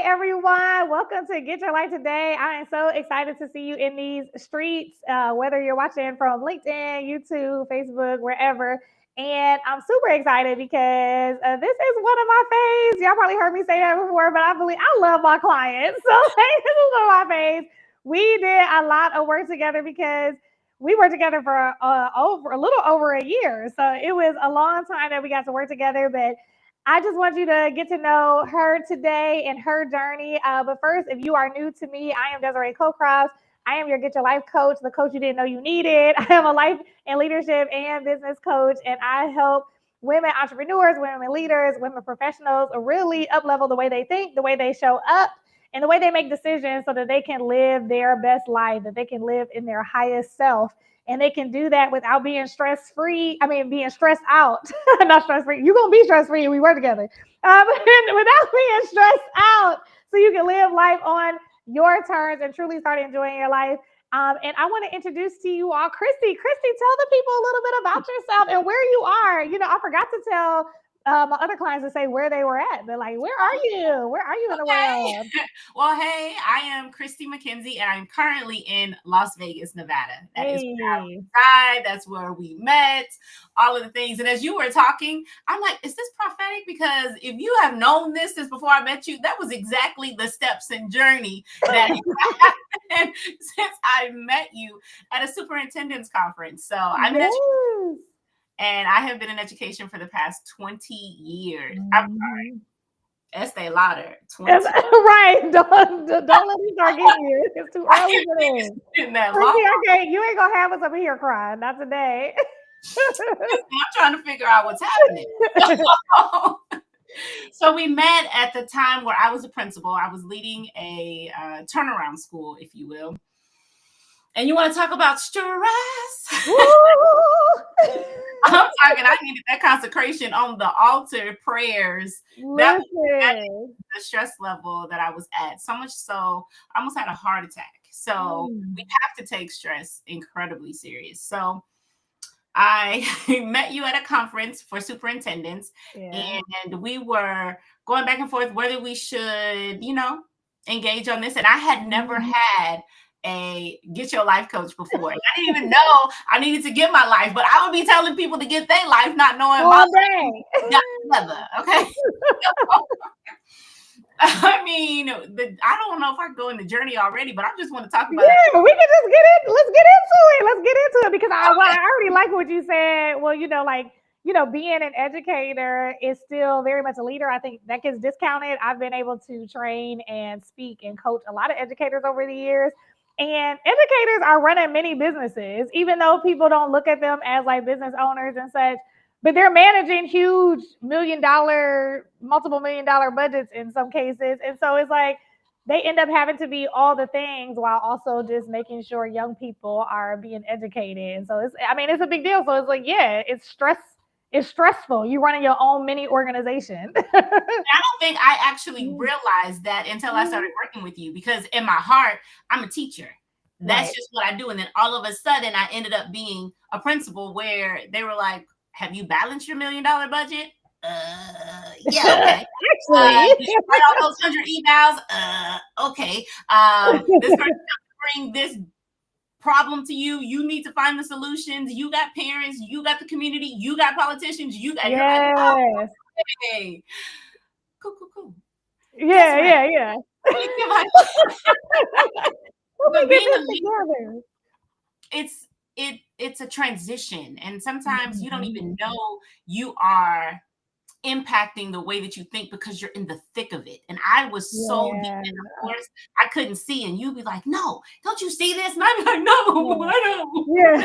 everyone. Welcome to Get Your Life Today. I am so excited to see you in these streets, whether you're watching from LinkedIn, YouTube, Facebook, wherever. And I'm super excited because this is one of my faves. Y'all probably heard me say that before, but I love my clients. So this is one of my faves. We did a lot of work together because we worked together for over a little over a year. So it was a long time that we got to work together, but I just want you to get to know her today and her journey. But first, if you are new to me, I am Desiree Cocroft. I am your Get Your Life coach, the coach you didn't know you needed. I am a life and leadership and business coach, and I help women entrepreneurs, women leaders, women professionals really up-level the way they think, the way they show up, and the way they make decisions so that they can live their best life, that they can live in their highest self. And they can do that without being stress-free. I mean, being stressed out, not stress-free. You're going to be stress-free when we work together. Without being stressed out, so you can live life on your terms and truly start enjoying your life. And I want to introduce to you all Christy. Christy, tell the people a little bit about yourself and where you are. I forgot to tell my other clients to say where they were at. They're like, where are you? Where are you in the world? Well, hey, I am Christy McKenzie, and I'm currently in Las Vegas, Nevada. That is where I reside. That's where we met, all of the things. And as you were talking, I'm like, is this prophetic? Because if you have known this since before I met you, that was exactly the steps and journey that happened since I met you at a superintendent's conference. So I'm in education. And I have been in education for the past 20 years. I'm sorry. Estee Lauder. 20. Right. Don't let me start getting you. It's too early for this. Okay, you ain't going to have us over here crying. Not today. I'm trying to figure out what's happening. So we met at the time where I was a principal. I was leading a turnaround school, if you will. And you want to talk about stress? I'm talking, I needed that consecration on the altar prayers. That was the stress level that I was at. So much so, I almost had a heart attack. So we have to take stress incredibly serious. So I met you at a conference for superintendents, and we were going back and forth whether we should, engage on this. And I had never had a Get Your Life coach before. And I didn't even know I needed to get my life, but I would be telling people to get their life, not knowing my life got together. Okay. I mean, I don't know if I go in the journey already, but I just want to talk about it. Yeah, we can just get in. Let's get into it because I already like what you said. Well, being an educator is still very much a leader. I think that gets discounted. I've been able to train and speak and coach a lot of educators over the years. And educators are running many businesses, even though people don't look at them as like business owners and such, but they're managing huge multiple million dollar budgets in some cases. And so it's like they end up having to be all the things while also just making sure young people are being educated. And so it's a big deal. So it's like, yeah, it's stressful. You're running your own mini organization. I don't think I actually realized that until I started working with you, because in my heart, I'm a teacher. That's just what I do. And then all of a sudden, I ended up being a principal where they were like, have you balanced your $1 million budget? Yeah, okay. Actually, write all those 100 emails. Okay. This person bring this problem to you. You need to find the solutions. You got parents, you got the community, you got politicians, you got hey. Cool. Yeah. But being a leader, it's a transition, and sometimes you don't even know you are impacting the way that you think because you're in the thick of it. And I was so deep, and of course I couldn't see, and you'd be like, no, don't you see this? And I'd be like, no, I don't. Yeah.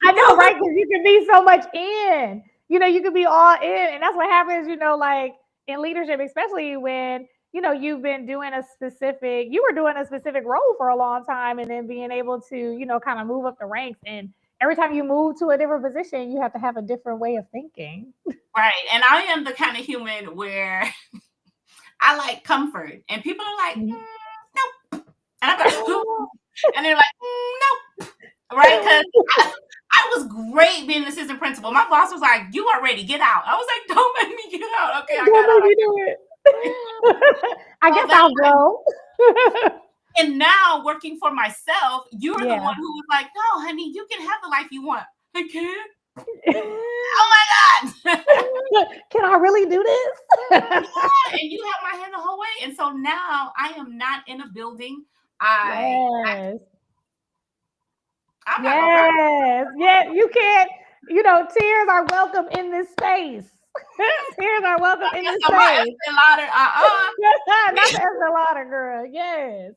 I know, right? Because you can be so much in, you can be all in. And that's what happens, like in leadership, especially when, you were doing a specific role for a long time, and then being able to, kind of move up the ranks. And every time you move to a different position, you have to have a different way of thinking. Right. And I am the kind of human where I like comfort, and people are like, nope. And I'm like, and they're like, nope. Right? Because I was great being an assistant principal. My boss was like, you are ready, get out. I was like, don't make me get out. Okay, I got out. Don't make me do it. I guess I'll go. And now working for myself, you're the Yeah. one who was like, no, honey, you can have the life you want. I can't. Oh my God. Can I really do this? Yeah, and you have my hand the whole way. And so now I am not in a building. Yes. I'm not gonna cry. Yes. Yeah, you can't, you know, tears are welcome in this space. Tears are welcome in this space. Not the Estee Lauder girl. Yes.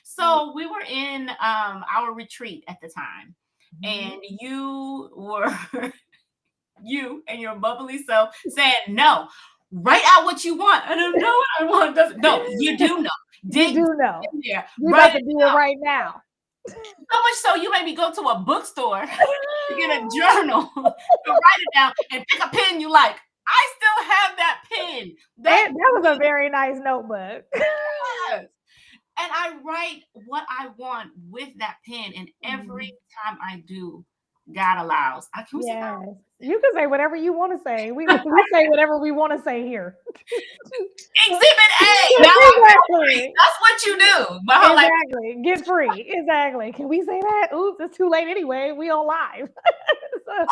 So we were in our retreat at the time, and you were you and your bubbly self saying, no, write out what you want. I don't know what I want. No, you do know. You do know. Yeah, You're about to do it right now. So much so you made me go to a bookstore to get a journal to write it down and pick a pen you like. I still have that pen. That was a very nice notebook. Yes. And I write what I want with that pen. And every time I do, God allows. I can say that. You can say whatever you want to say. We say whatever we want to say here. Exhibit A. Exactly. That's what you do. Exactly. Get free. Exactly. Can we say that? Oops, it's too late anyway. We on live.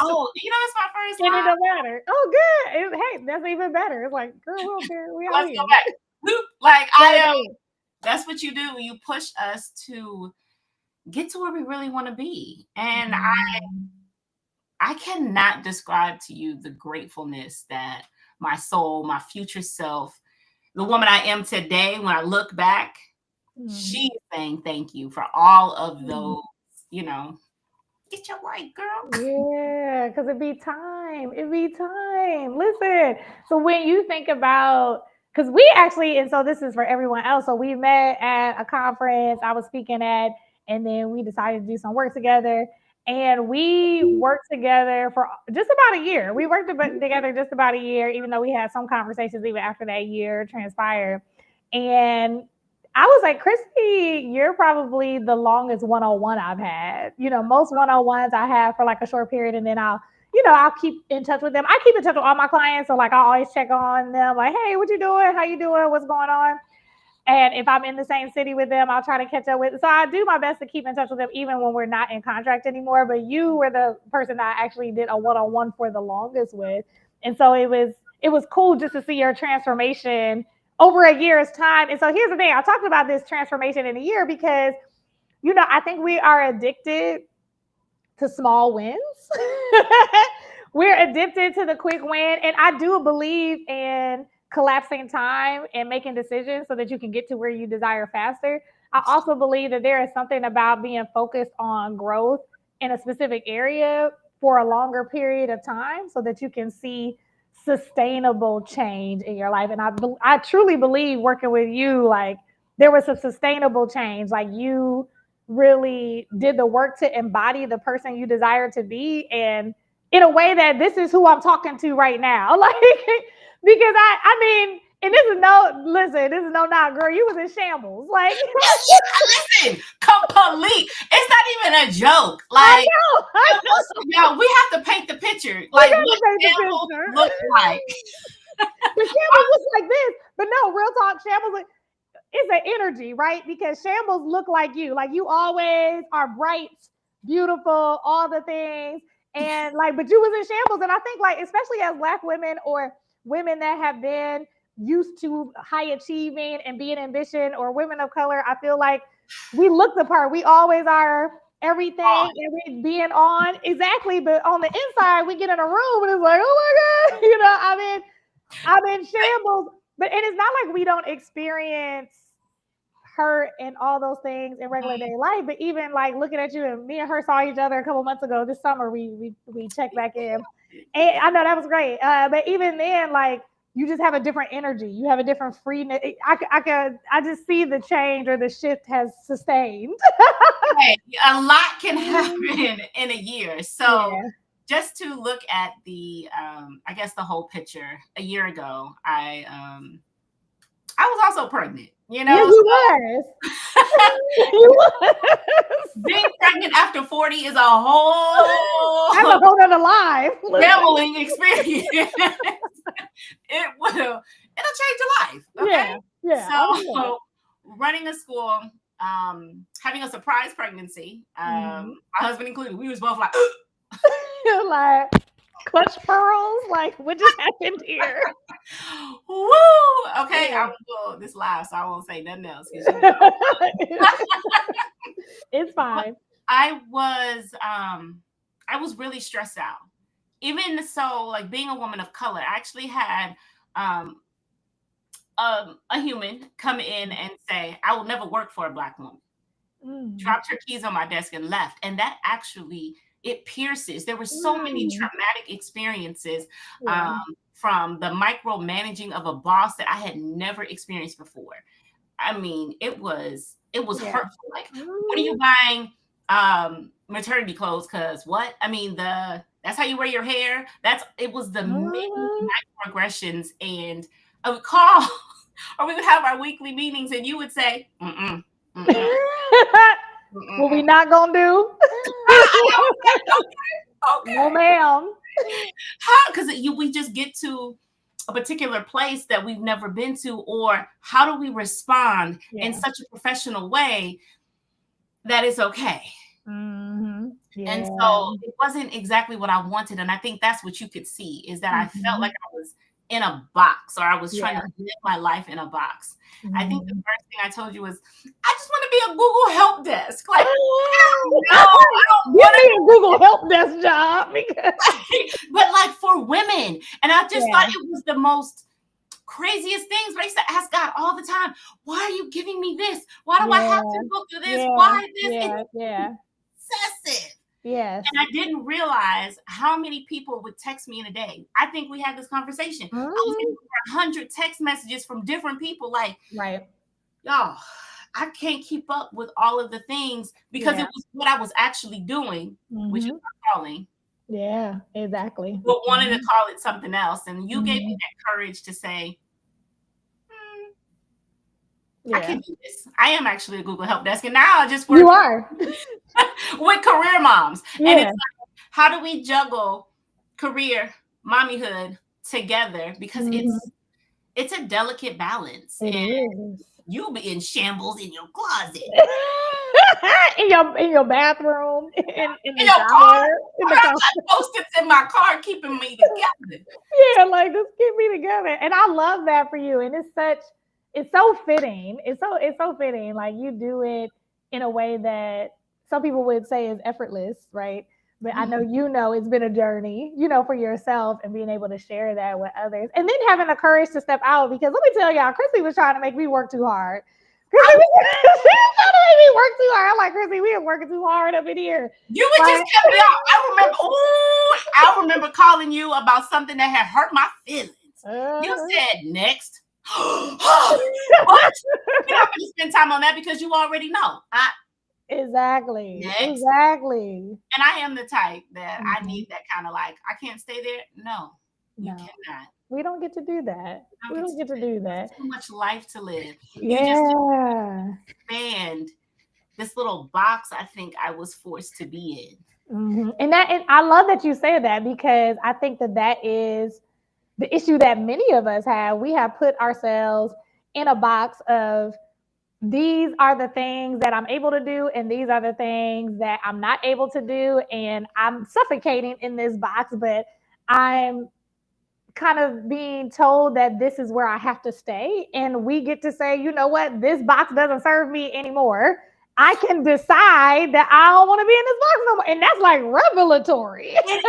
Oh, you know, it's my first time. It doesn't matter. Oh, good. Hey, that's even better. It's like, girl, we don't care. Let's go back. Like, I am. That's what you do. You push us to get to where we really want to be. And I cannot describe to you the gratefulness that my soul, my future self, the woman I am today, when I look back, she's saying thank you for all of those, you know, get your light, girl. Yeah, because it'd be time. It'd be time. Listen, so when you think about, because we actually, and so this is for everyone else, so we met at a conference I was speaking at, and then we decided to do some work together. And we worked together for just about a year. We worked together just about a year, even though we had some conversations even after that year transpired. And I was like, Christy, you're probably the longest one-on-one I've had. You know, most one-on-ones I have for like a short period, and then I'll keep in touch with them. I keep in touch with all my clients, so like I always check on them, like, hey, what you doing? How you doing? What's going on? And if I'm in the same city with them, I'll try to catch up with. So I do my best to keep in touch with them, even when we're not in contract anymore. But you were the person that I actually did a one-on-one for the longest with. And so it was cool just to see your transformation over a year's time. And so here's the thing. I talked about this transformation in a year because, you know, I think we are addicted to small wins. We're addicted to the quick win. And I do believe in collapsing time and making decisions so that you can get to where you desire faster. I also believe that there is something about being focused on growth in a specific area for a longer period of time so that you can see sustainable change in your life. And I truly believe working with you, like there was a sustainable change. Like you really did the work to embody the person you desire to be, and in a way that this is who I'm talking to right now. Like, because I mean, and this is no knock, girl. You was in shambles. Like, listen, complete. It's not even a joke. Like, I know. Yeah, we have to paint the picture. Like, what shambles look like. The shambles look like this, but no, real talk. Shambles, it's an energy, right? Because shambles look like you. Like you always are bright, beautiful, all the things. And like, but you was in shambles. And I think like, especially as Black women or women that have been used to high achieving and being ambition, or women of color, I feel like we look the part. We always are everything and we being on. Exactly. But on the inside, we get in a room and it's like, oh my God, you know, I mean, I'm in shambles. But it is not like we don't experience hurt and all those things in regular day life. But even like looking at you, and me and her saw each other a couple months ago this summer, we checked back in. And I know that was great. But even then, like you just have a different energy. You have a different freeness. I just see the change or the shift has sustained. Right. A lot can happen in a year. So just to look at the, I guess the whole picture, a year ago, I was also pregnant, you know? Yeah, you was. You was. Being pregnant after 40 is a whole... That's a whole other life. Gambling experience. It'll change your life. Okay. Yeah. So running a school, having a surprise pregnancy, my husband included, we was both like, like clutch pearls. Like, what just happened here? woo. Okay, I'm well, this live, so I won't say nothing else because you know. It's fine. I was really stressed out. Even so, like being a woman of color, I actually had um a human come in and say, I will never work for a Black woman. Dropped her keys on my desk and left. And that actually, it pierces. There were so many traumatic experiences from the micromanaging of a boss that I had never experienced before. I mean, it was hurtful. Like, what are you buying maternity clothes? Because what? I mean, that's how you wear your hair. It was the many microaggressions. And I would call or we would have our weekly meetings and you would say, what we not gonna do? Okay. No, ma'am. How? Because we just get to a particular place that we've never been to, or how do we respond in such a professional way that it's okay? And so it wasn't exactly what I wanted. And I think that's what you could see is that I felt like I was in a box, or I was trying to live my life in a box. I think the first thing I told you was, I just want to be a Google help desk. Like, I don't want to be a Google help desk job. But like for women. And I just thought it was the most craziest things. But I used to ask God all the time, why are you giving me this? Why do I have to go through this? Why this? Excessive. Yes. And I didn't realize how many people would text me in a day. I think we had this conversation. I was getting over 100 text messages from different people like, y'all, I can't keep up with all of the things because it was what I was actually doing, which is my calling. Yeah, exactly. But wanted to call it something else. And you gave me that courage to say, I can do this. I am actually a Google help desk. And now I just work with career moms. And it's like, how do we juggle career, mommyhood together? Because it's a delicate balance. And you'll be in shambles in your closet. in your bathroom, in your car. Post-its in my car keeping me together. Yeah, like just keep me together. And I love that for you. And it's so fitting. It's so fitting. Like you do it in a way that some people would say is effortless, right? But I know it's been a journey, for yourself and being able to share that with others. And then having the courage to step out, because let me tell y'all, Chrissy was trying to make me work too hard. She was trying to make me work too hard. I'm like, Chrissy, we are working too hard up in here. You would just kept it out. I remember calling you about something that had hurt my feelings. You said next. You're not going to spend time on that because you already know. Exactly. Next. Exactly. And I am the type that I need that kind of like, I can't stay there. No, you cannot. We don't get to do that. We don't get to do that. Too much life to live. Yeah. You just expand this little box I think I was forced to be in. And I love that you say that, because I think that is the issue that many of us have. We have put ourselves in a box of, these are the things that I'm able to do, and these are the things that I'm not able to do. And I'm suffocating in this box, but I'm kind of being told that this is where I have to stay. And we get to say, you know what, this box doesn't serve me anymore. I can decide that I don't want to be in this box no more. And that's like revelatory. It is,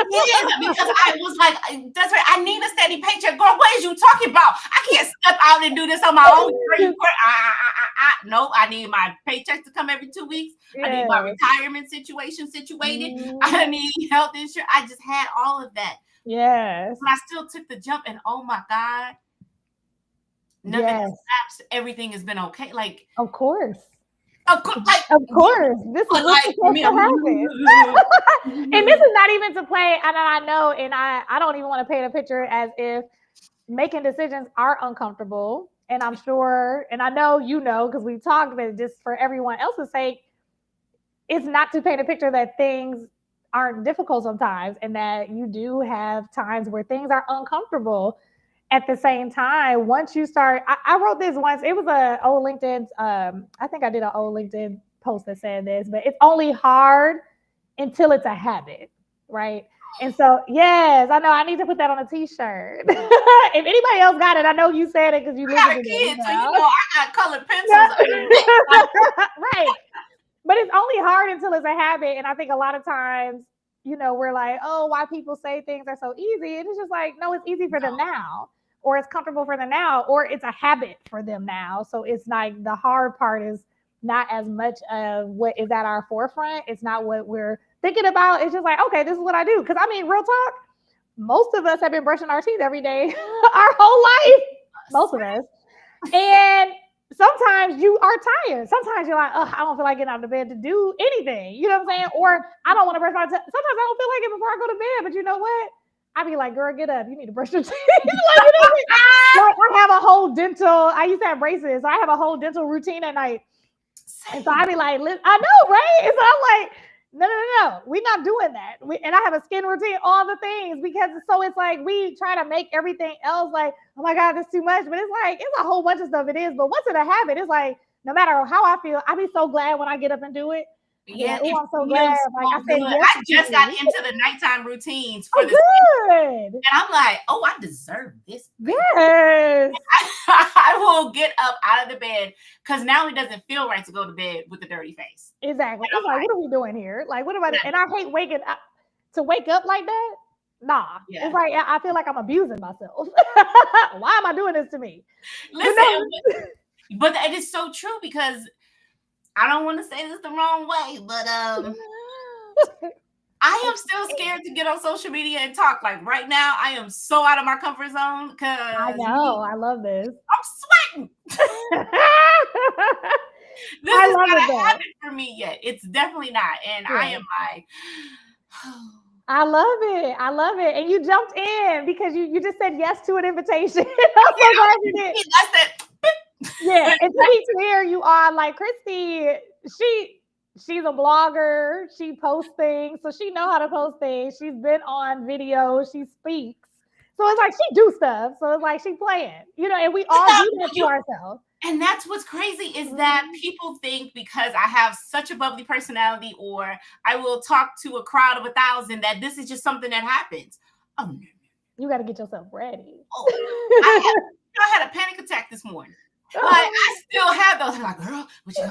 because I was like, that's right, I need a steady paycheck. Girl, what is you talking about? I can't step out and do this on my own. No, I need my paycheck to come every 2 weeks. I need my retirement situation situated. I need health insurance. I just had all of that. Yes. But I still took the jump, and oh my God, nothing has lapsed. Everything has been okay. Like, of course. Of course. This is what's supposed to happen. And this is not even to play. And I know, and I don't even want to paint a picture as if making decisions are uncomfortable. And I'm sure, and I know because we talked, but just for everyone else's sake, it's not to paint a picture that things aren't difficult sometimes, and that you do have times where things are uncomfortable. at the same time, once you start, I wrote this once. It was a old LinkedIn. I think I did an old LinkedIn post that said this, but it's only hard until it's a habit, right? And so, yes, I know I need to put that on a T-shirt. If anybody else got it, I know you said it because you I listened got a to it. kid, so you know I got colored Yeah. pencils under the Right. But it's only hard until it's a habit. And I think a lot of times, we're like, oh, why people say things are so easy. And it's just like, no, it's easy for them now, or it's comfortable for them now, or it's a habit for them now. So it's like the hard part is not as much of what is at our forefront. It's not what we're thinking about. It's just like, okay, this is what I do. Because I mean, real talk, most of us have been brushing our teeth every day our whole life. Most of us. And sometimes you are tired. Sometimes you're like, oh, I don't feel like getting out of bed to do anything. You know what I'm saying? Or I don't want to brush my teeth. Sometimes I don't feel like it before I go to bed. But you know what? I be like, girl, get up. You need to brush your teeth. Like, I have a whole dental. I used to have braces. So I have a whole dental routine at night. And so I be like, I know, right? And so I'm like, no. We're not doing that. And I have a skin routine, all the things, because so it's like we try to make everything else like, oh my God, that's too much. But it's like, it's a whole bunch of stuff it is. But once it's a habit, it's like, no matter how I feel, I be so glad when I get up and do it. Yeah, like, oh, I'm so glad. Like I said, yes, I just got into the nighttime routines for this. Good. And I'm like, oh, I deserve this. Yes. I will get up out of the bed because now it doesn't feel right to go to bed with a dirty face. Exactly. It's like, what are we doing here? Like, what am I doing? And I hate waking up to wake up like that. Nah. Yeah. It's like I feel like I'm abusing myself. Why am I doing this to me? Listen, but it is so true because I don't want to say this the wrong way, but I am still scared to get on social media and talk. Like right now, I am so out of my comfort zone because I know. I love this. I'm sweating. This is not a habit for me yet. It's definitely not. And I am like, I love it. I love it. And you jumped in because you just said yes to an invitation. I'm so glad you did. That's that. Yeah. And to be clear, you are like Christy, she's a blogger. She posts things. So she knows how to post things. She's been on video. She speaks. So it's like she do stuff. So it's like she playing, and we all do that to ourselves. And that's what's crazy is that people think because I have such a bubbly personality or I will talk to a crowd of 1,000 that this is just something that happens. Oh, no. You got to get yourself ready. Oh, I had a panic attack this morning. Like, I still have those. I'm like, girl, what you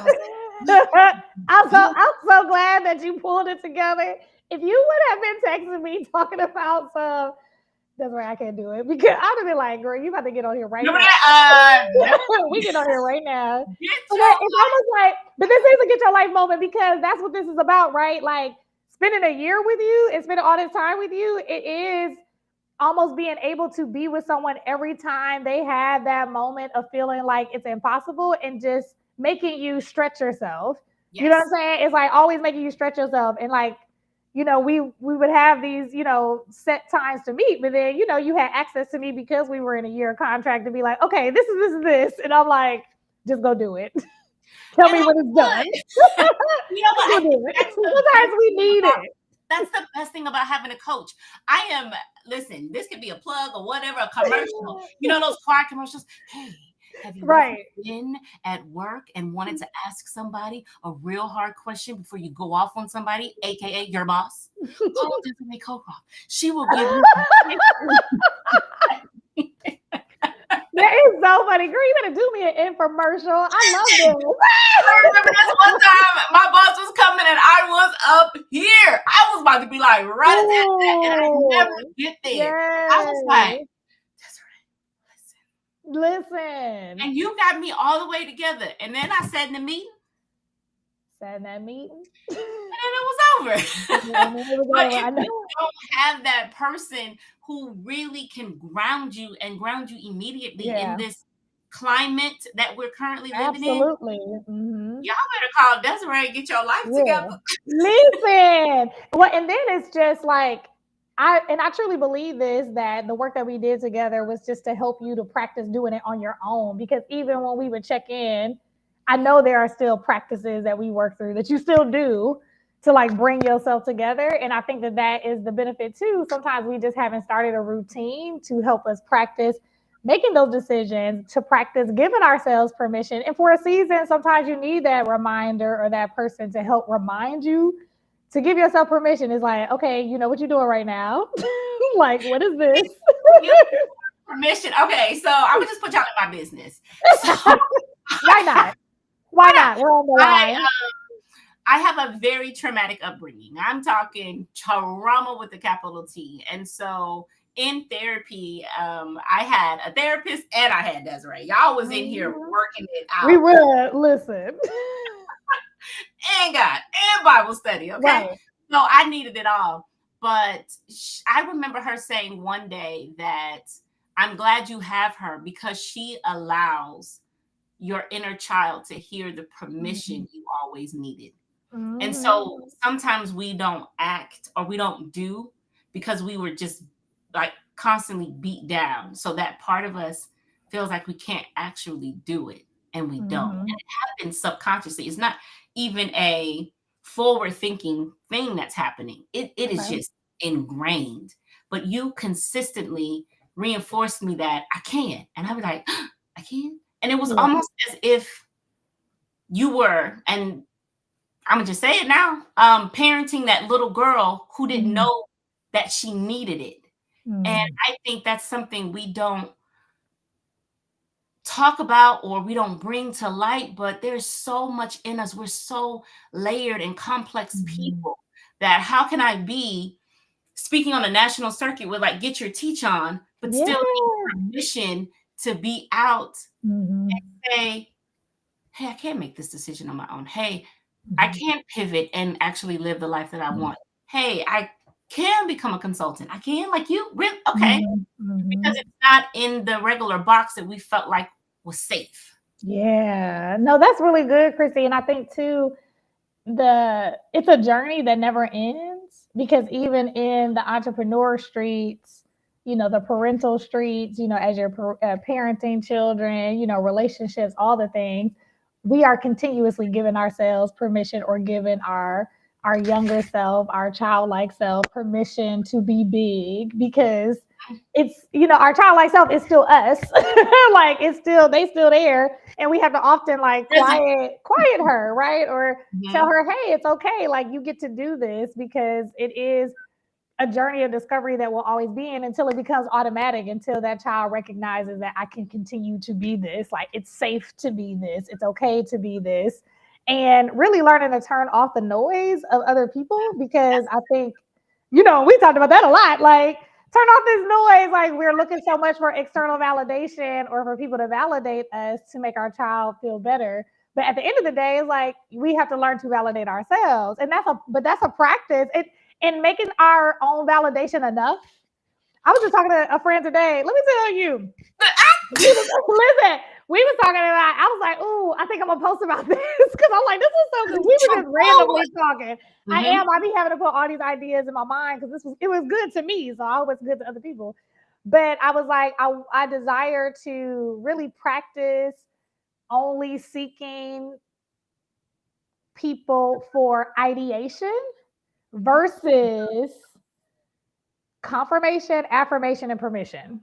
gonna I'm so glad that you pulled it together. If you would have been texting me talking about some, that's why I can't do it because I'd have been like, girl, you about to get on here right now. We get on here right now. It's almost like, but this is a get your life moment because that's what this is about, right? Like spending a year with you and spending all this time with you, it is almost being able to be with someone every time they have that moment of feeling like it's impossible and just making you stretch yourself. Yes. You know what I'm saying? It's like always making you stretch yourself. And like, we would have these, set times to meet, but then, you had access to me because we were in a year contract to be like, okay, this is. And I'm like, just go do it. Tell me when it's done. You know what? Sometimes we need it. That's the best thing about having a coach. Listen, this could be a plug or whatever, a commercial. Those car commercials. Hey, have you been at work and wanted to ask somebody a real hard question before you go off on somebody, aka your boss? Call Desiree Cocroft. She will give you. That is so funny. Girl, you better do me an infomercial. I love this. I remember this one time my boss was coming and I was up here. I was about to be like, right at that, and I never get there. Yes. I was like, Listen. And you got me all the way together. And then I sat in the meeting. And then it was over. But if you don't have that person who really can ground you immediately in this climate that we're currently living in. Absolutely. Mm-hmm. Y'all better call Desiree and get your life together. Listen. Well, and then it's just like, I truly believe this, that the work that we did together was just to help you to practice doing it on your own. Because even when we would check in, I know there are still practices that we work through that you still do to like bring yourself together. And I think that is the benefit too. Sometimes we just haven't started a routine to help us practice making those decisions to practice giving ourselves permission. And for a season, sometimes you need that reminder or that person to help remind you to give yourself permission. It's like, okay, you know what you're doing right now. Like, what is this? Permission. Okay, so I would just put y'all in my business. So Why not? Why not? We're on the line. I have a very traumatic upbringing. I'm talking trauma with a capital T. And so in therapy, I had a therapist and I had Desiree. Y'all was in here working it out. We will listen. And God and Bible study. Okay. Right. So I needed it all. But I remember her saying one day that I'm glad you have her because she allows your inner child to hear the permission you always needed. And so sometimes we don't act or we don't do because we were just like constantly beat down. So that part of us feels like we can't actually do it, and we don't. And it happens subconsciously. It's not even a forward thinking thing that's happening. It is just ingrained. But you consistently reinforced me that I can. And I was like, I can. And it was almost as if you were, and I'm gonna just say it now, parenting that little girl who didn't know that she needed it. And I think that's something we don't talk about or we don't bring to light, but there's so much in us. We're so layered and complex people that how can I be speaking on a national circuit with like get your teach on, but still need permission to be out and say, hey, I can't make this decision on my own. Hey, I can pivot and actually live the life that I want. Hey, I can become a consultant. I can, like you, really, okay. Because it's not in the regular box that we felt like was safe. Yeah. No, that's really good, Chrissy. And I think too, it's a journey that never ends because even in the entrepreneur streets, you know, the parental streets, you know, as you're parenting children, you know, relationships, all the things, we are continuously giving ourselves permission or giving our younger self, our childlike self permission to be big because it's, you know, our childlike self is still us. Like it's still, they still there. And we have to often like quiet her, right? Or tell her, hey, it's okay. Like you get to do this because it is a journey of discovery that will always be in until it becomes automatic, until that child recognizes that I can continue to be this. Like it's safe to be this. It's okay to be this. And really learning to turn off the noise of other people because I think, you know, we talked about that a lot. Like turn off this noise. Like we're looking so much for external validation or for people to validate us to make our child feel better. But at the end of the day, it's like we have to learn to validate ourselves. And that's a practice. And making our own validation enough. I was just talking to a friend today. Let me tell you. Listen, we were talking about, I was like, ooh, I think I'm going to post about this because I'm like, this is so good. We were just randomly talking. I be having to put all these ideas in my mind because it was good to me. So I hope it's good to other people. But I was like, I desire to really practice only seeking people for ideation versus confirmation, affirmation, and permission.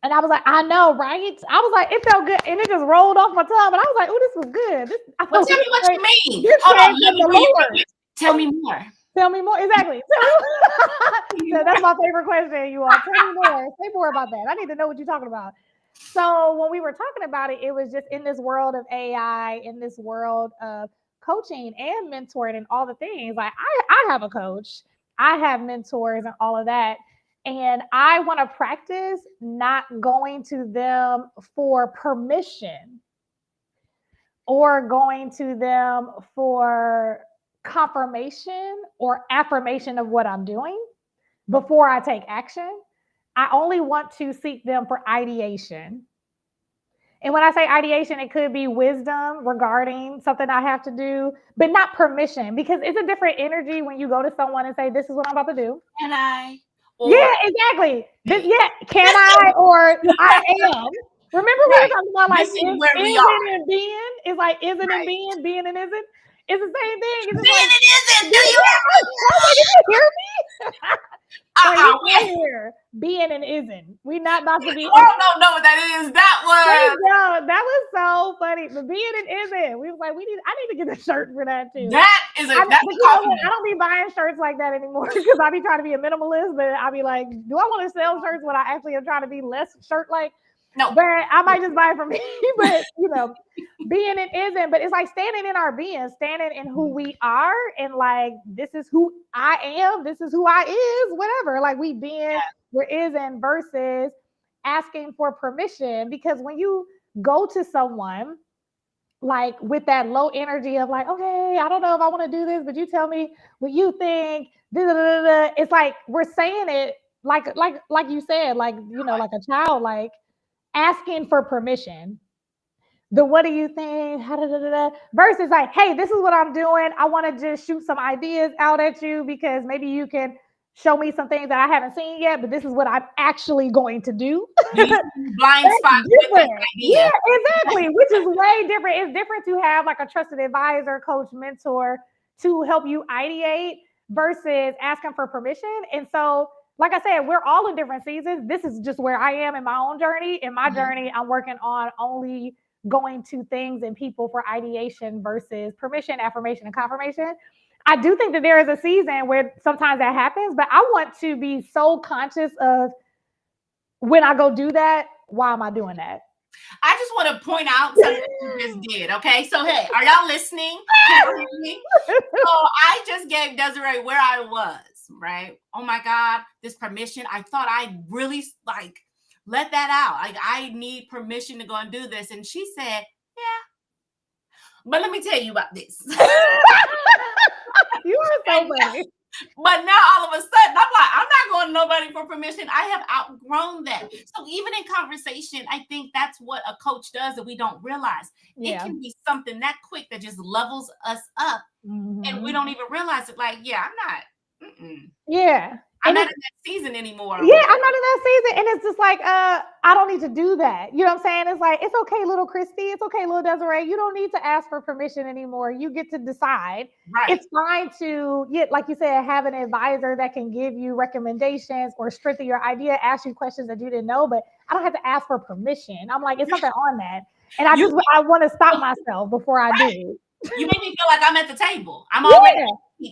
And I was like, I know, right? I was like, it felt good. And it just rolled off my tongue. But I was like, oh, this was good. Well, tell me what you mean. Hold on, tell me more. Tell me more. Exactly. So that's my favorite question, you all. Tell me more. Say more about that. I need to know what you're talking about. So when we were talking about it, it was just in this world of AI, in this world of coaching and mentoring and all the things. Like I have a coach, I have mentors and all of that. And I want to practice not going to them for permission or going to them for confirmation or affirmation of what I'm doing before I take action. I only want to seek them for ideation. And when I say ideation, it could be wisdom regarding something I have to do, but not permission, because it's a different energy when you go to someone and say, this is what I'm about to do. Can I? Yeah, exactly. Can I or I am. Remember we were talking about like, isn't and being? It's like, isn't and being and isn't? It's the same thing. It's being like, and isn't. Do you hear me? Like, we here, being and isn't. We not about to be. The world don't know what that is. That was so funny. But being and isn't. We was like, I need to get a shirt for that too. That is a that's but you know what? I don't be buying shirts like that anymore because I be trying to be a minimalist, but I be like, do I want to sell shirts when I actually am trying to be less shirt like? No. But I might just buy it for me. But you know, being and isn't. But it's like standing in our being, standing in who we are, and like this is who I am, this is who I is, whatever. Like we being, we're isn't versus asking for permission. Because when you go to someone like with that low energy of like, okay, I don't know if I want to do this, but you tell me what you think. It's like we're saying it like you said, like, you know, like a child, like asking for permission. The what do you think? Versus like, hey, this is what I'm doing. I want to just shoot some ideas out at you because maybe you can show me some things that I haven't seen yet, but this is what I'm actually going to do. Blind spot. Yeah, exactly. Which is way different. It's different to have like a trusted advisor, coach, mentor to help you ideate versus asking for permission. And so, like I said, we're all in different seasons. This is just where I am in my own journey. In my journey, I'm working on only going to things and people for ideation versus permission, affirmation, and confirmation. I do think that there is a season where sometimes that happens, but I want to be so conscious of when I go do that, why am I doing that? I just want to point out something you just did. Okay. So, hey, are y'all listening? Can you hear me? So I just gave Desiree where I was, right? Oh my God, this permission. I thought I'd really like let that out. Like I need permission to go and do this. And she said, yeah. But let me tell you about this. You are so funny. But now all of a sudden, I'm like, I'm not going to nobody for permission. I have outgrown that. So even in conversation, I think that's what a coach does that we don't realize. Yeah. It can be something that quick that just levels us up. Mm-hmm. And we don't even realize it. Like, yeah, I'm not. Yeah. I'm not in that season anymore. Yeah, I'm not in that season. And it's just like, I don't need to do that. You know what I'm saying? It's like, it's okay, little Christy. It's okay, little Desiree. You don't need to ask for permission anymore. You get to decide. Right. It's fine to, like you said, have an advisor that can give you recommendations or strengthen your idea, ask you questions that you didn't know, but I don't have to ask for permission. I'm like, it's something on that. And I want to stop myself before I do. You make me feel like I'm at the table. I'm already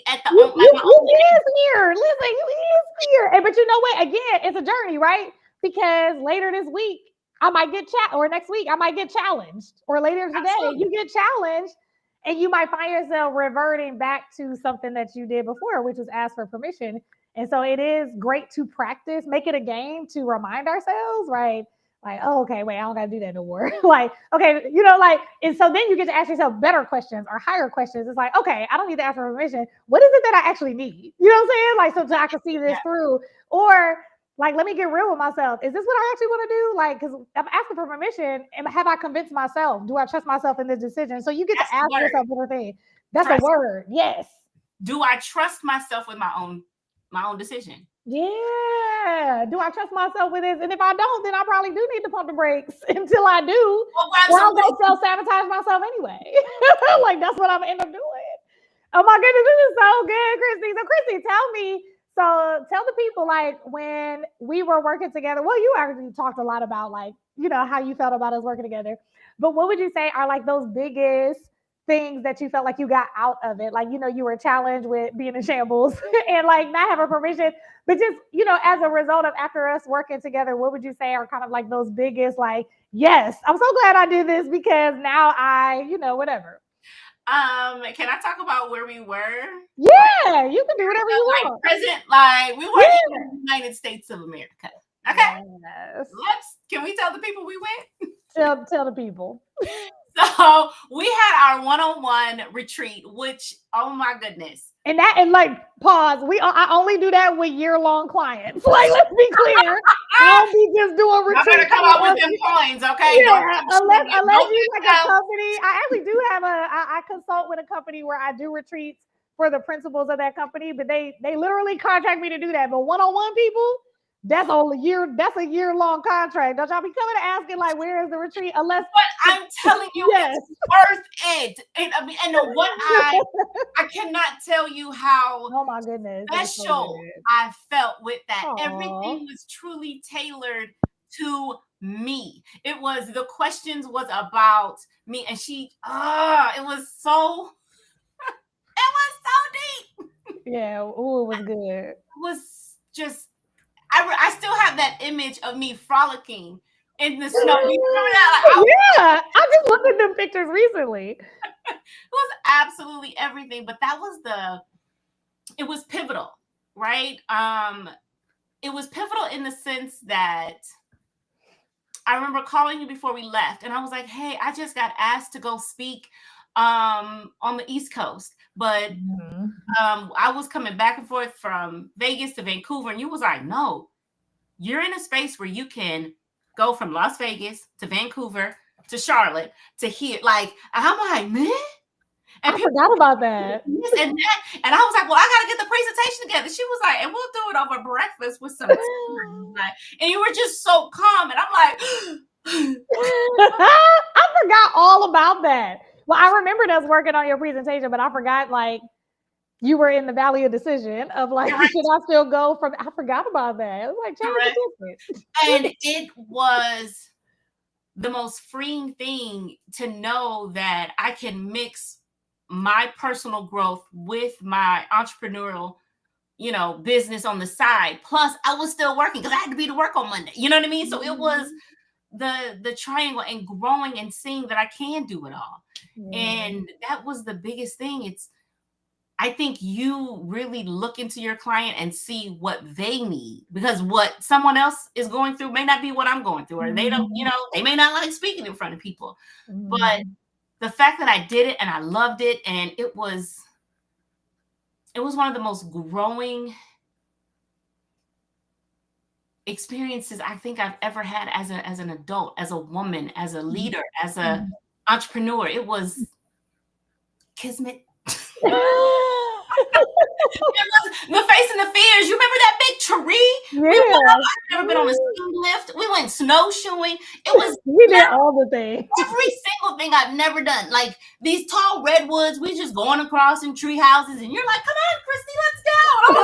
at the you is here. Listen, you is here. But you know what? Again, it's a journey, right? Because later this week, I might get or next week, I might get challenged. Or later today, you get challenged and you might find yourself reverting back to something that you did before, which was ask for permission. And so it is great to practice, make it a game to remind ourselves, right? Like, oh, okay, wait, I don't got to do that no more. Like, okay, you know, like, and so then you get to ask yourself better questions or higher questions. It's like, okay, I don't need to ask for permission. What is it that I actually need? You know what I'm saying? Like, so I can see this through. Or like, let me get real with myself. Is this what I actually want to do? Like, because I'm asking for permission, and have I convinced myself? Do I trust myself in this decision? So you get to ask yourself better things. That's a word. Yes. Do I trust myself with my own decision? Yeah. Do I trust myself with this? And if I don't, then I probably do need to pump the brakes until I do. Or I'm going to self-sabotage myself anyway. Like, that's what I'm going to end up doing. Oh my goodness, this is so good, Christy. So Christy, tell the people, like, when we were working together, well, you actually talked a lot about, like, you know, how you felt about us working together. But what would you say are like those biggest things that you felt like you got out of it? Like, you know, you were challenged with being in shambles and like not having permission, but just, you know, as a result of after us working together, what would you say are kind of like those biggest, like, yes, I'm so glad I did this because now I, you know, whatever. Can I talk about where we were? Yeah, you can do whatever you want. Present, like we were in the United States of America. Okay. Yes. Can we tell the people we went? Tell the people. So we had our one-on-one retreat, which, oh my goodness. And like, pause. I only do that with year-long clients. Like, let's be clear. I don't be just doing retreats. I'm gonna come up with them coins, okay? Yeah, unless you like a company. I actually do have I consult with a company where I do retreats for the principals of that company, but they literally contract me to do that. But one-on-one people, That's a year-long contract. Don't y'all be coming and asking like, where is the retreat? Unless but I'm telling you, yes. it's worth it. And I mean, and what I cannot tell you how Oh my goodness. special I felt with that. Aww. Everything was truly tailored to me. It was, the questions was about me, and it was so deep. Yeah, ooh, it was good. It was just, I still have that image of me frolicking in the snow. You remember that? Like, yeah, I just looked at them pictures recently. It was absolutely everything, but it was pivotal, right? It was pivotal in the sense that I remember calling you before we left, and I was like, hey, I just got asked to go speak on the East Coast, but I was coming back and forth from Vegas to Vancouver, and you was like, no, you're in a space where you can go from Las Vegas to Vancouver to Charlotte to here. Like, I'm like, man. And I forgot about that. And I was like, well, I got to get the presentation together. She was like, and we'll do it over breakfast with some like, and you were just so calm. And I'm like, I forgot all about that. Well, I remembered us working on your presentation, but I forgot like you were in the valley of decision of like, should I still go from? I forgot about that. It was like, and it was the most freeing thing to know that I can mix my personal growth with my entrepreneurial, business on the side. Plus, I was still working because I had to be to work on Monday. You know what I mean? So it was the triangle and growing and seeing that I can do it all. And that was the biggest thing. I think you really look into your client and see what they need, because what someone else is going through may not be what I'm going through, or they don't, they may not like speaking in front of people. But the fact that I did it and I loved it, and it was one of the most growing experiences I think I've ever had as an adult, as a woman, as a leader, as a entrepreneur. It was kismet. It was the face and the fears. You remember that big tree? Yeah. I've never been on a ski lift. We went snowshoeing. We did all the things. Every single thing I've never done. Like these tall redwoods, we just going across in tree houses, and you're like, "Come on, Christy, let's go." I'm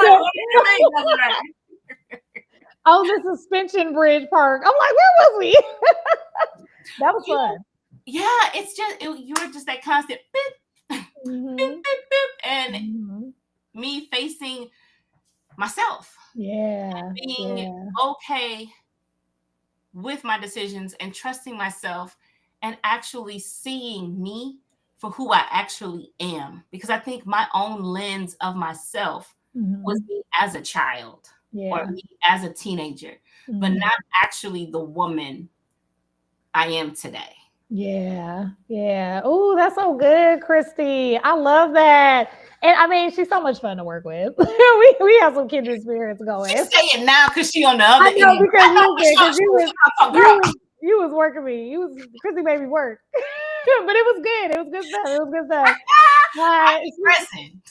like, oh, the suspension bridge park. I'm like, where was we? That was fun. Yeah, it's just you're just that constant beep, beep, beep, beep, and me facing myself. Being okay with my decisions and trusting myself and actually seeing me for who I actually am. Because I think my own lens of myself was me as a child or me as a teenager, but not actually the woman I am today. Yeah. Oh, that's so good, Christy. I love that. And I mean, she's so much fun to work with. we have some kindred spirits going. She's saying now because she on the other end. I know, because you was working me. Christy made me work. But it was good. It was good stuff. I'm pressing.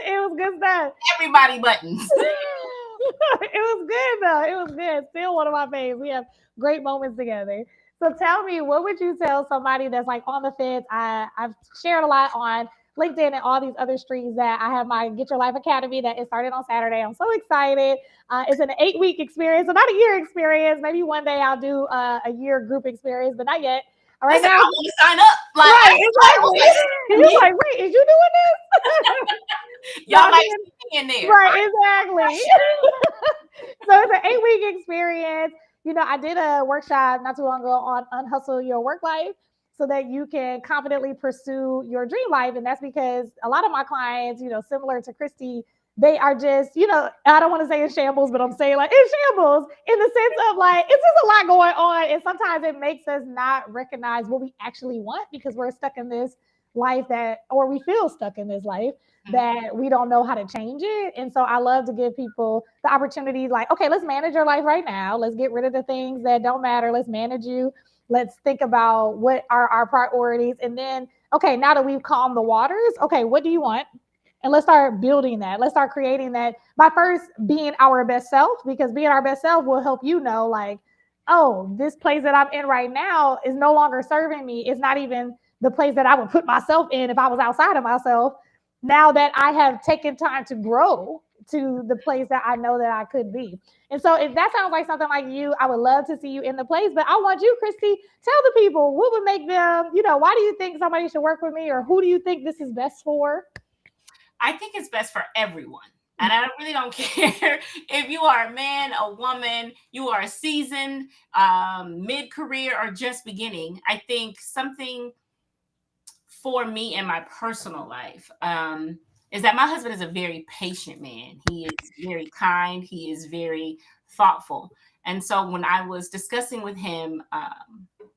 It was good stuff. Everybody buttons. It was good though. It was good. Still one of my faves. We have great moments together. So tell me, what would you tell somebody that's like on the fence? I've shared a lot on LinkedIn and all these other streams that I have my Get Your Life Academy that is started on Saturday. I'm so excited. It's an 8-week experience, so not a year experience. Maybe one day I'll do a year group experience, but not yet. All right, now I want to sign up. Right, exactly. You're like, wait, is you doing this? Y'all might be in there. Right, exactly. So it's an 8-week experience. I did a workshop not too long ago on unhustle your work life so that you can confidently pursue your dream life. And that's because a lot of my clients, similar to Christy, they are just, I don't want to say in shambles, but I'm saying like in shambles in the sense of like, it's just a lot going on. And sometimes it makes us not recognize what we actually want because we're stuck in this life or we feel stuck in this life that we don't know how to change it. And so I love to give people the opportunity, like, okay, let's manage your life right now. Let's get rid of the things that don't matter. Let's manage you. Let's think about what are our priorities. And then, okay, now that we've calmed the waters, okay, what do you want? And let's start building that. Let's start creating that by first being our best self, because being our best self will help you know, like, oh, this place that I'm in right now is no longer serving me. It's not even the place that I would put myself in if I was outside of myself. Now that I have taken time to grow to the place that I know that I could be. And so if that sounds like something like you, I would love to see you in the place. But I want you, Christy, tell the people what would make them, why do you think somebody should work with me, or who do you think this is best for? I think it's best for everyone. And I really don't care if you are a man, a woman, you are a seasoned, mid-career, or just beginning. I think something for me in my personal life is that my husband is a very patient man. He is very kind. He is very thoughtful. And so when I was discussing with him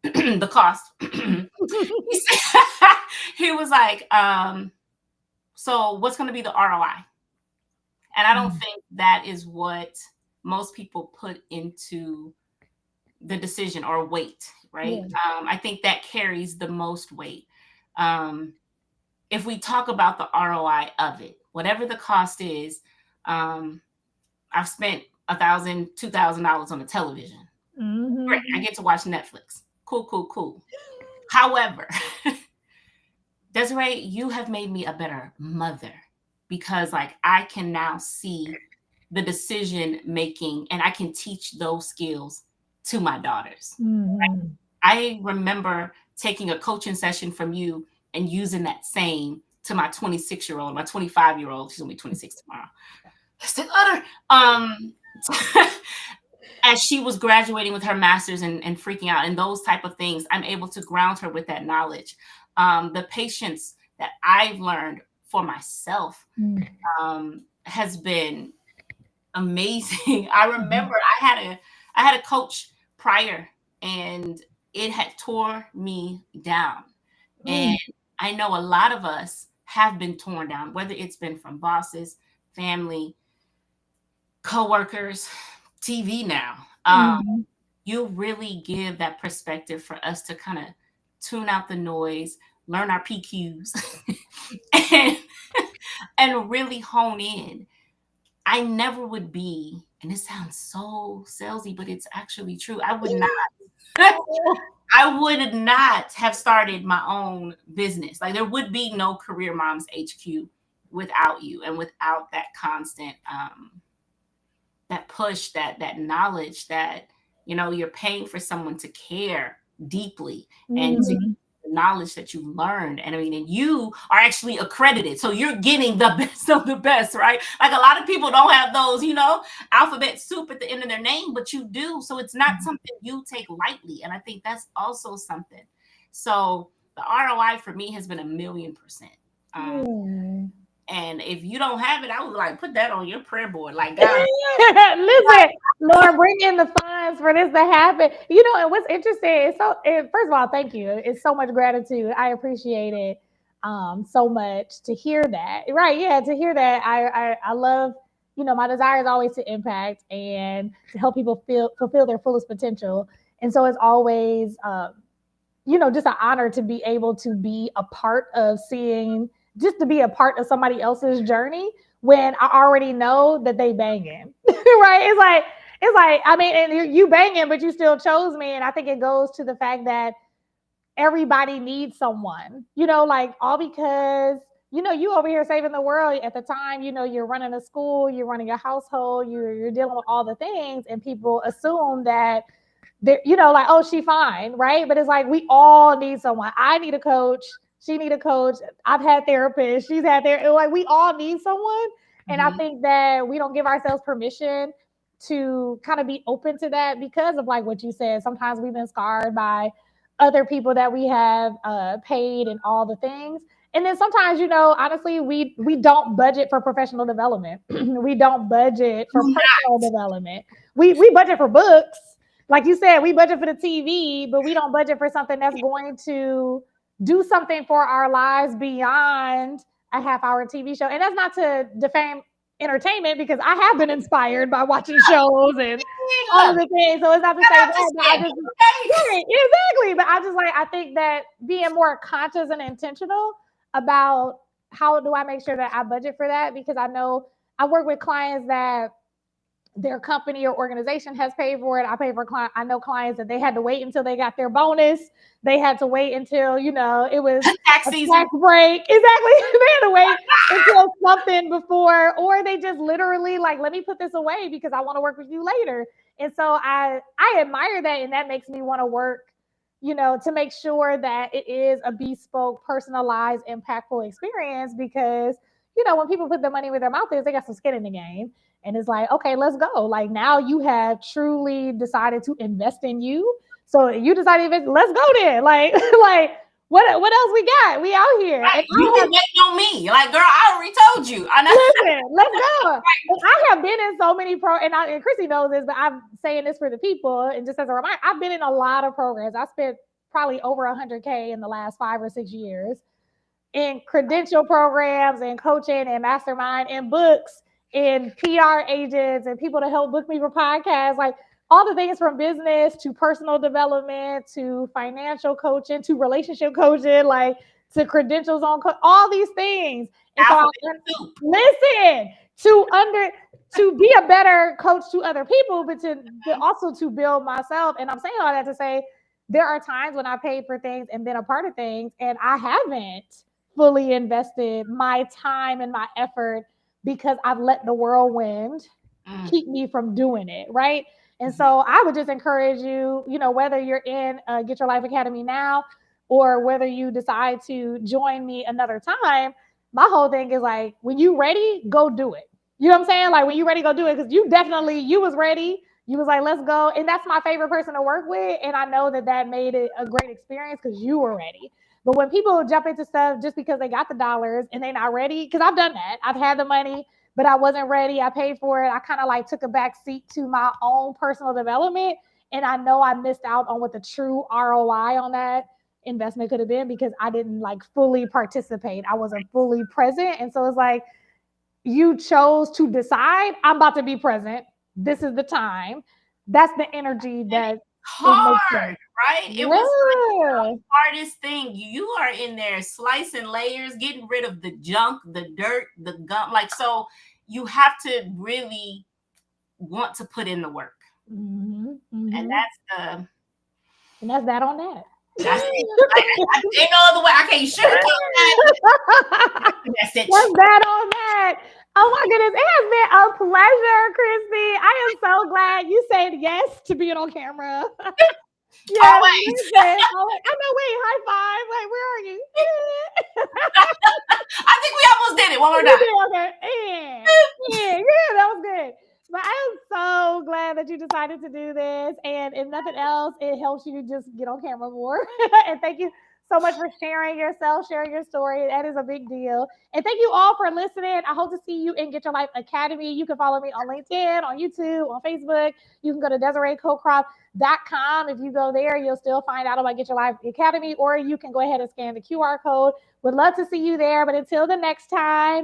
the cost, he was like, so what's going to be the ROI? And I don't think that is what most people put into the decision or weight, right? Yeah. I think that carries the most weight. If we talk about the ROI of it, whatever the cost is, I've spent $1,000, $2,000 on the television. Mm-hmm. Great, I get to watch Netflix. Cool. However, Desiree, you have made me a better mother, because like I can now see the decision making and I can teach those skills to my daughters. Mm-hmm. Right? I remember taking a coaching session from you and using that same to my 26-year-old, my 25-year-old. She's gonna be 26 tomorrow. As she was graduating with her master's and freaking out and those type of things, I'm able to ground her with that knowledge. The patience that I've learned for myself has been amazing. I remember I had a coach prior, and it had tore me down. And I know a lot of us have been torn down, whether it's been from bosses, family, coworkers, TV now. You really give that perspective for us to kind of tune out the noise, learn our PQs, and really hone in. I never would be, and it sounds so salesy, but it's actually true. I would not have started my own business. Like there would be no Career Moms HQ without you, and without that constant, that push, that knowledge that, you're paying for someone to care deeply and to knowledge that you learned. And I mean, and you are actually accredited. So you're getting the best of the best, right? Like a lot of people don't have those, alphabet soup at the end of their name, but you do. So it's not something you take lightly. And I think that's also something. So the ROI for me has been 1,000,000%. And if you don't have it, I would like put that on your prayer board. Like, God, listen, Lord, bring in the funds for this to happen. And what's interesting is first of all, thank you. It's so much gratitude. I appreciate it so much to hear that. Right? Yeah, to hear that. I love. My desire is always to impact and to help people fulfill their fullest potential. And so it's always, just an honor to be able to be a part of just to be a part of somebody else's journey when I already know that they banging, right? It's like, I mean, and you banging, but you still chose me. And I think it goes to the fact that everybody needs someone, like all because, you over here saving the world at the time, you're running a school, you're running a household, you're dealing with all the things, and people assume that they're, like, oh, she fine, right? But it's like, we all need someone. I need a coach. She need a coach. I've had therapists. She's had therapists. Like we all need someone. And I think that we don't give ourselves permission to kind of be open to that because of like what you said. Sometimes we've been scarred by other people that we have paid and all the things. And then sometimes, honestly, we don't budget for professional development. We don't budget for personal development. We budget for books. Like you said, we budget for the TV, but we don't budget for something that's going to do something for our lives beyond a half-hour TV show. And that's not to defame entertainment, because I have been inspired by watching shows and all of the things. So it's not to say that, but I just exactly. But I just I think that being more conscious and intentional about how do I make sure that I budget for that? Because I know I work with clients that their company or organization has paid for it. I pay for client. I know clients that they had to wait until they got their bonus. They had to wait until, it was tax a season. tax break. Exactly. They had to wait until something before, or they just literally like, let me put this away because I want to work with you later. And so I admire that, and that makes me want to work, to make sure that it is a bespoke, personalized, impactful experience. Because when people put their money where their mouth is, they got some skin in the game. And it's like, okay, let's go. Like, now you have truly decided to invest in you. So you decided to invest, let's go then. Like, like what else we got? We out here. Right. And You been waiting on me. Like, girl, I already told you. I know. listen, let's go. And I have been in so many and Chrissy knows this, but I'm saying this for the people. And just as a reminder, I've been in a lot of programs. I spent probably over 100K in the last 5 or 6 years in credential programs and coaching and mastermind and books and PR agents and people to help book me for podcasts, like all the things from business to personal development to financial coaching to relationship coaching, like to credentials on all these things. And so listen to be a better coach to other people, but to also to build myself. And I'm saying all that to say there are times when I paid for things and been a part of things and I haven't fully invested my time and my effort because I've let the whirlwind keep me from doing it, right? And so I would just encourage you, whether you're in Get Your Life Academy now or whether you decide to join me another time, my whole thing is like, when you ready, go do it. You know what I'm saying? Like, when you ready, go do it. Because you was ready. You was like, let's go. And that's my favorite person to work with. And I know that made it a great experience because you were ready. But when people jump into stuff just because they got the dollars and they're not ready, because I've done that. I've had the money, but I wasn't ready. I paid for it. I kind of like took a back seat to my own personal development. And I know I missed out on what the true ROI on that investment could have been because I didn't like fully participate. I wasn't fully present. And so it's like, you chose to decide, I'm about to be present. This is the time. That's the energy that hard, right? Yeah. It was like the hardest thing. You are in there slicing layers, getting rid of the junk, the dirt, the gum. Like, so you have to really want to put in the work. And that's that on that. That's it. Ain't no other way. I can't sugarcoat that. That's it. What's that on that? Oh my goodness, it has been a pleasure, Christy. I am so glad you said yes to being on camera. Yes, always. I know. Wait, high five. Wait, where are you? I think we almost did it. One more time. Okay. Yeah, that was good. But I am so glad that you decided to do this. And if nothing else, it helps you to just get on camera more. And thank you so much for sharing yourself, sharing your story. That is a big deal. And thank you all for listening. I hope to see you in Get Your Life Academy. You can follow me on LinkedIn, on YouTube, on Facebook. You can go to desireecocroft.com. If you go there, you'll still find out about Get Your Life Academy, or you can go ahead and scan the QR code. Would love to see you there. But until the next time,